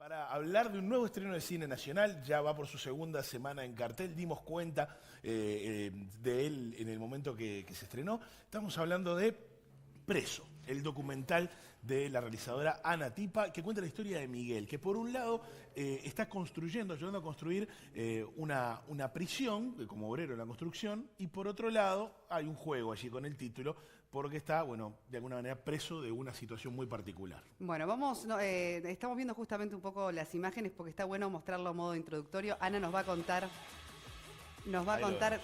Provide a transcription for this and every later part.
Para hablar de un nuevo estreno de cine nacional, ya va por su segunda semana en cartel, dimos cuenta de él en el momento que se estrenó. Estamos hablando de Preso, el documental de la realizadora Ana Tipa, que cuenta la historia de Miguel, que por un lado está ayudando a construir una prisión, como obrero en la construcción, y por otro lado hay un juego allí con el título, porque está, bueno, de alguna manera preso de una situación muy particular. Bueno, estamos viendo justamente un poco las imágenes porque está bueno mostrarlo a modo introductorio. Ana nos va a contar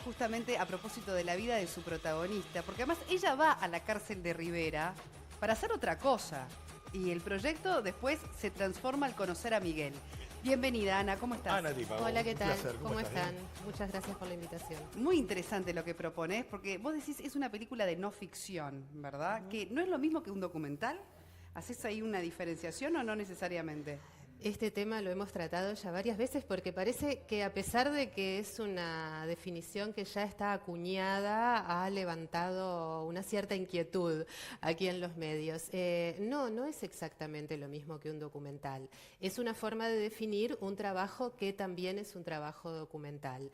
justamente a propósito de la vida de su protagonista, porque además ella va a la cárcel de Rivera para hacer otra cosa y el proyecto después se transforma al conocer a Miguel. Bienvenida, Ana, ¿cómo estás? Ana Tipa, hola, ¿qué tal? Placer. ¿Cómo están? Muchas gracias por la invitación. Muy interesante lo que propones, porque vos decís es una película de no ficción, ¿verdad? Que no es lo mismo que un documental. ¿Haces ahí una diferenciación o no necesariamente? Este tema lo hemos tratado ya varias veces porque parece que a pesar de que es una definición que ya está acuñada, ha levantado una cierta inquietud aquí en los medios. No es exactamente lo mismo que un documental. Es una forma de definir un trabajo que también es un trabajo documental.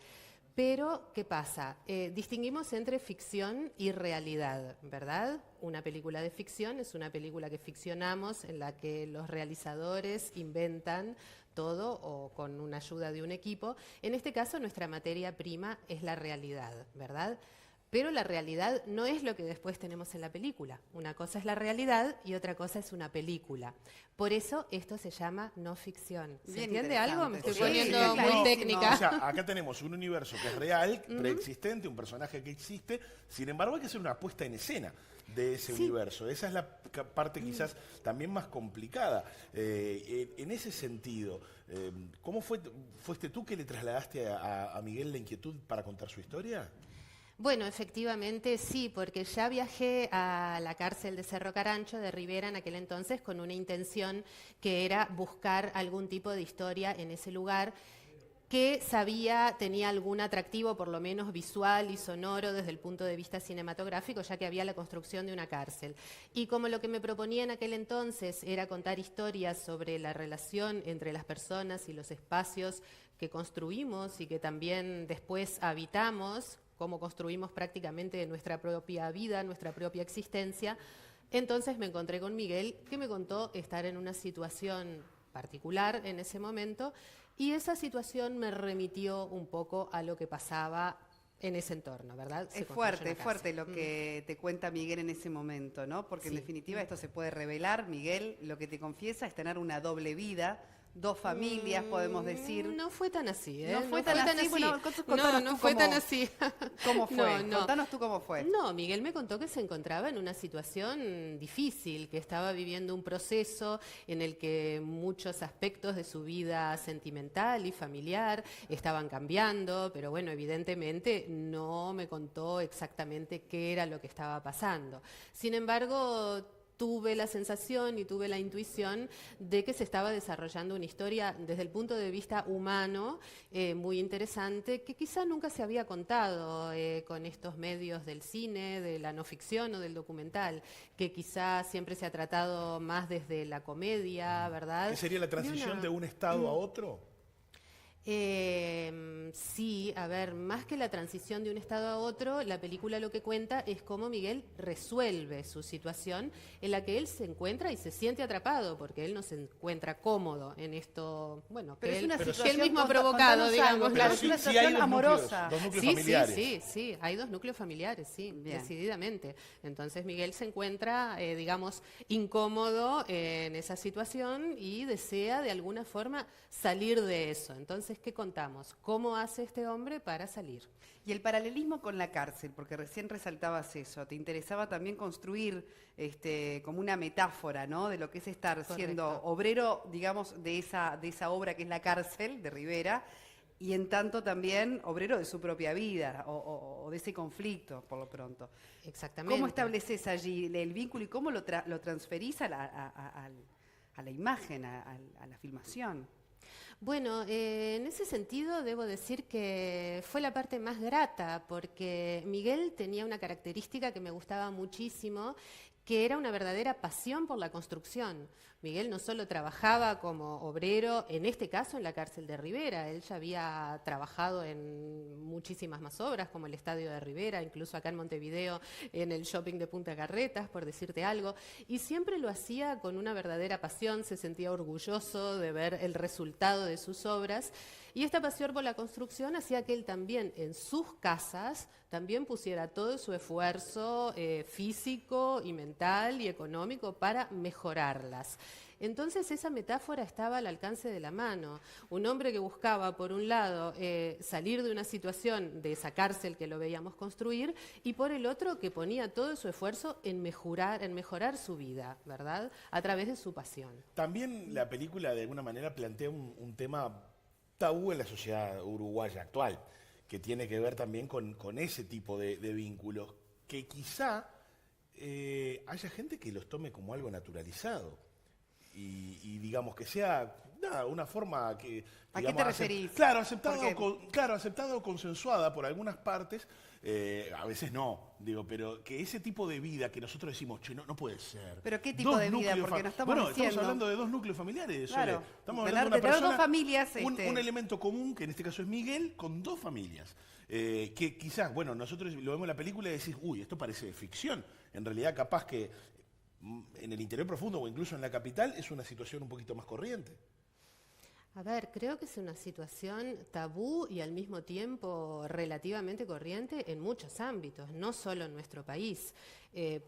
Pero, ¿qué pasa? Distinguimos entre ficción y realidad, ¿verdad? Una película de ficción es una película que ficcionamos en la que los realizadores inventan todo o con una ayuda de un equipo. En este caso, nuestra materia prima es la realidad, ¿verdad? Pero la realidad no es lo que después tenemos en la película. Una cosa es la realidad y otra cosa es una película. Por eso esto se llama no ficción. ¿Se entiende algo? Me estoy poniendo muy técnica. O sea, acá tenemos un universo que es real, preexistente, un personaje que existe. Sin embargo, hay que hacer una puesta en escena de ese universo. Esa es la parte quizás también más complicada. En ese sentido, ¿cómo fuiste tú que le trasladaste a Miguel la inquietud para contar su historia? Bueno, efectivamente sí, porque ya viajé a la cárcel de Cerro Carancho de Rivera en aquel entonces con una intención que era buscar algún tipo de historia en ese lugar que tenía algún atractivo, por lo menos visual y sonoro desde el punto de vista cinematográfico, ya que había la construcción de una cárcel. Y como lo que me proponía en aquel entonces era contar historias sobre la relación entre las personas y los espacios que construimos y que también después habitamos, cómo construimos prácticamente nuestra propia vida, nuestra propia existencia, entonces me encontré con Miguel, que me contó estar en una situación particular en ese momento, y esa situación me remitió un poco a lo que pasaba en ese entorno, ¿verdad? Es fuerte lo que te cuenta Miguel en ese momento, ¿no? Porque en definitiva esto se puede revelar. Miguel lo que te confiesa es tener una doble vida, dos familias, podemos decir. No fue tan así, ¿eh? No fue tan así. Bueno, no fue tan así. ¿Cómo fue? Contanos tú cómo fue. No, Miguel me contó que se encontraba en una situación difícil, que estaba viviendo un proceso en el que muchos aspectos de su vida sentimental y familiar estaban cambiando, pero bueno, evidentemente no me contó exactamente qué era lo que estaba pasando. Sin embargo, tuve la sensación y tuve la intuición de que se estaba desarrollando una historia desde el punto de vista humano muy interesante, que quizá nunca se había contado con estos medios del cine, de la no ficción o del documental, que quizá siempre se ha tratado más desde la comedia, ¿verdad? ¿Qué sería la transición de un estado a otro? Sí, a ver, más que la transición de un estado a otro, la película lo que cuenta es cómo Miguel resuelve su situación en la que él se encuentra y se siente atrapado, porque él no se encuentra cómodo en esto, bueno, que él mismo ha provocado, digamos. Claro, es una situación amorosa. Dos núcleos familiares. Sí, hay dos núcleos familiares, sí, decididamente. Entonces Miguel se encuentra, digamos, incómodo en esa situación y desea de alguna forma salir de eso. Entonces, ¿qué contamos? ¿Cómo hace este hombre para salir? Y el paralelismo con la cárcel, porque recién resaltabas eso, te interesaba también construir como una metáfora, ¿no? De lo que es estar siendo obrero, digamos, de esa obra que es la cárcel de Rivera, y en tanto también obrero de su propia vida o de ese conflicto, por lo pronto. Exactamente. ¿Cómo estableces allí el vínculo y cómo lo transferís a la imagen, a la filmación? Bueno, en ese sentido debo decir que fue la parte más grata, porque Miguel tenía una característica que me gustaba muchísimo, que era una verdadera pasión por la construcción. Miguel no solo trabajaba como obrero, en este caso en la cárcel de Rivera, él ya había trabajado en muchísimas más obras, como el Estadio de Rivera, incluso acá en Montevideo, en el shopping de Punta Carretas, por decirte algo, y siempre lo hacía con una verdadera pasión, se sentía orgulloso de ver el resultado de sus obras, y esta pasión por la construcción hacía que él también en sus casas también pusiera todo su esfuerzo físico y mental y económico para mejorarlas. Entonces esa metáfora estaba al alcance de la mano. Un hombre que buscaba, por un lado, salir de una situación de esa cárcel que lo veíamos construir, y por el otro que ponía todo su esfuerzo en mejorar su vida, ¿verdad? A través de su pasión. También la película de alguna manera plantea un tema tabú en la sociedad uruguaya actual, que tiene que ver también con ese tipo de vínculos, que quizá haya gente que los tome como algo naturalizado y digamos que sea una forma que... ¿A digamos, qué te referís? Claro, aceptada o consensuada por algunas partes, a veces no, digo, pero que ese tipo de vida que nosotros decimos, che, no puede ser. ¿Pero qué tipo de vida? Porque no estamos diciendo... estamos hablando de dos núcleos familiares, Claro, Sole. Estamos hablando de una tener persona, dos familias, un elemento común, que en este caso es Miguel, con dos familias. Que quizás, bueno, nosotros lo vemos en la película y decís, uy, esto parece ficción. En realidad, capaz que en el interior profundo o incluso en la capital es una situación un poquito más corriente. A ver, creo que es una situación tabú y al mismo tiempo relativamente corriente en muchos ámbitos, no solo en nuestro país.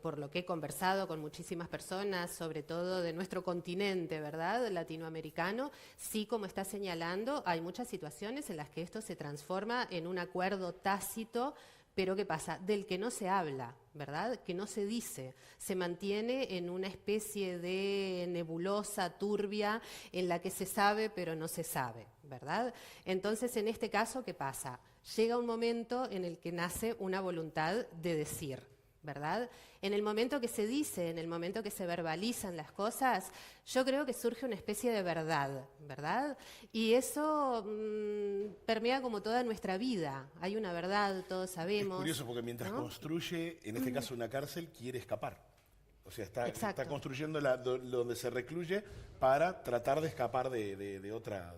Por lo que he conversado con muchísimas personas, sobre todo de nuestro continente, ¿verdad?, latinoamericano, sí, como está señalando, hay muchas situaciones en las que esto se transforma en un acuerdo tácito, pero ¿qué pasa? Del que no se habla, ¿verdad? Que no se dice, se mantiene en una especie de nebulosa turbia en la que se sabe pero no se sabe, ¿verdad? Entonces, en este caso, ¿qué pasa? Llega un momento en el que nace una voluntad de decir, ¿verdad? En el momento que se dice, en el momento que se verbalizan las cosas, yo creo que surge una especie de verdad, ¿verdad? Y eso permea como toda nuestra vida. Hay una verdad, todos sabemos. Es curioso porque mientras construye, en este caso una cárcel, quiere escapar. O sea, está construyendo donde se recluye para tratar de escapar de otra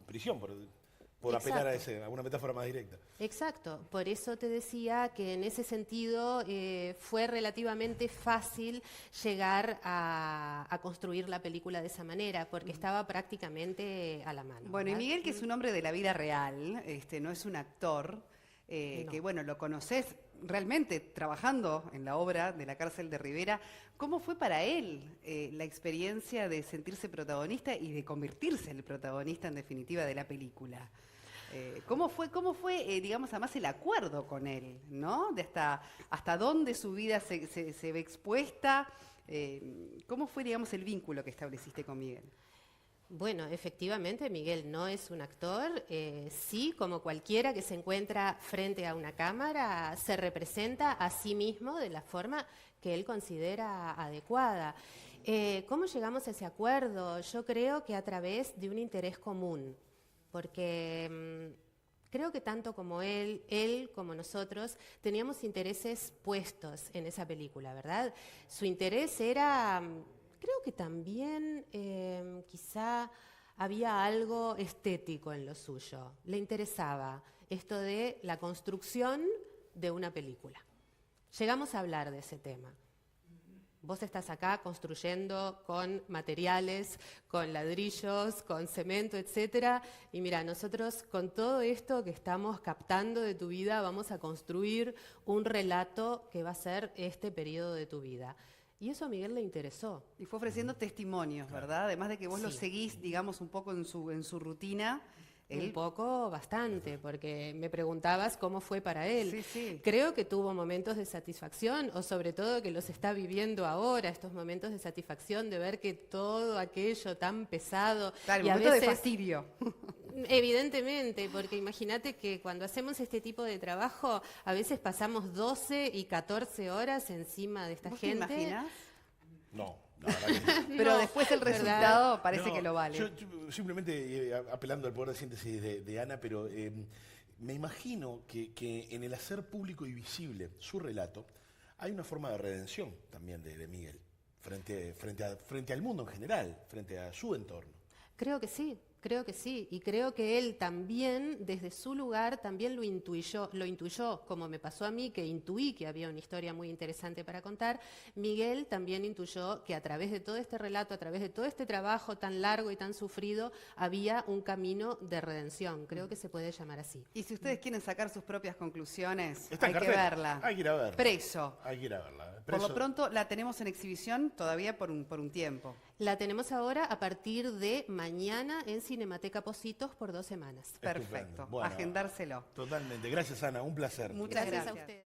prisión, por apelar a una metáfora más directa. Exacto, por eso te decía que en ese sentido fue relativamente fácil llegar a construir la película de esa manera, porque estaba prácticamente a la mano. Bueno, y ¿verdad? Miguel, que es un hombre de la vida real, no es un actor, No. que bueno, lo conoces realmente trabajando en la obra de la cárcel de Rivera. ¿Cómo fue para él la experiencia de sentirse protagonista y de convertirse en el protagonista, en definitiva, de la película? ¿Cómo fue, digamos, además el acuerdo con él, ¿no? De hasta dónde su vida se ve expuesta. ¿Cómo fue, digamos, el vínculo que estableciste con Miguel? Bueno, efectivamente, Miguel no es un actor. Sí, como cualquiera que se encuentra frente a una cámara, se representa a sí mismo de la forma que él considera adecuada. ¿Cómo llegamos a ese acuerdo? Yo creo que a través de un interés común. Porque creo que tanto como él como nosotros, teníamos intereses puestos en esa película, ¿verdad? Su interés era, creo que también quizá había algo estético en lo suyo. Le interesaba esto de la construcción de una película. Llegamos a hablar de ese tema. Vos estás acá construyendo con materiales, con ladrillos, con cemento, etcétera, y mira, nosotros con todo esto que estamos captando de tu vida vamos a construir un relato que va a ser este periodo de tu vida. Y eso a Miguel le interesó. Y fue ofreciendo testimonios, ¿verdad? Además de que vos lo seguís, digamos, un poco en su rutina. Un poco, bastante, porque me preguntabas cómo fue para él. Sí, sí. Creo que tuvo momentos de satisfacción, o sobre todo que los está viviendo ahora, estos momentos de satisfacción de ver que todo aquello tan pesado... Claro, y a momento veces, de fastidio. Evidentemente, porque imagínate que cuando hacemos este tipo de trabajo, a veces pasamos 12 y 14 horas encima de esta ¿Vos gente. te imaginás? No. La verdad que Pero No, después el ¿verdad? resultado parece no, que lo vale. Yo simplemente apelando al poder de síntesis de Ana, pero me imagino que en el hacer público y visible su relato hay una forma de redención también de Miguel. frente al mundo en general, frente a su entorno. Creo que sí, y creo que él también, desde su lugar, también lo intuyó, como me pasó a mí, que intuí que había una historia muy interesante para contar. Miguel también intuyó que a través de todo este relato, a través de todo este trabajo tan largo y tan sufrido, había un camino de redención, creo que se puede llamar así. Y si ustedes quieren sacar sus propias conclusiones, Está en hay que cartel. verla. Hay que ir a verla. Preso. Hay que ir a verla. Por Preso. lo pronto la tenemos en exhibición todavía por un tiempo. La tenemos ahora a partir de mañana en Cinemateca Positos por 2 semanas. Perfecto. Bueno, agendárselo. Totalmente. Gracias, Ana. Un placer. Muchas Gracias a gracias. ustedes.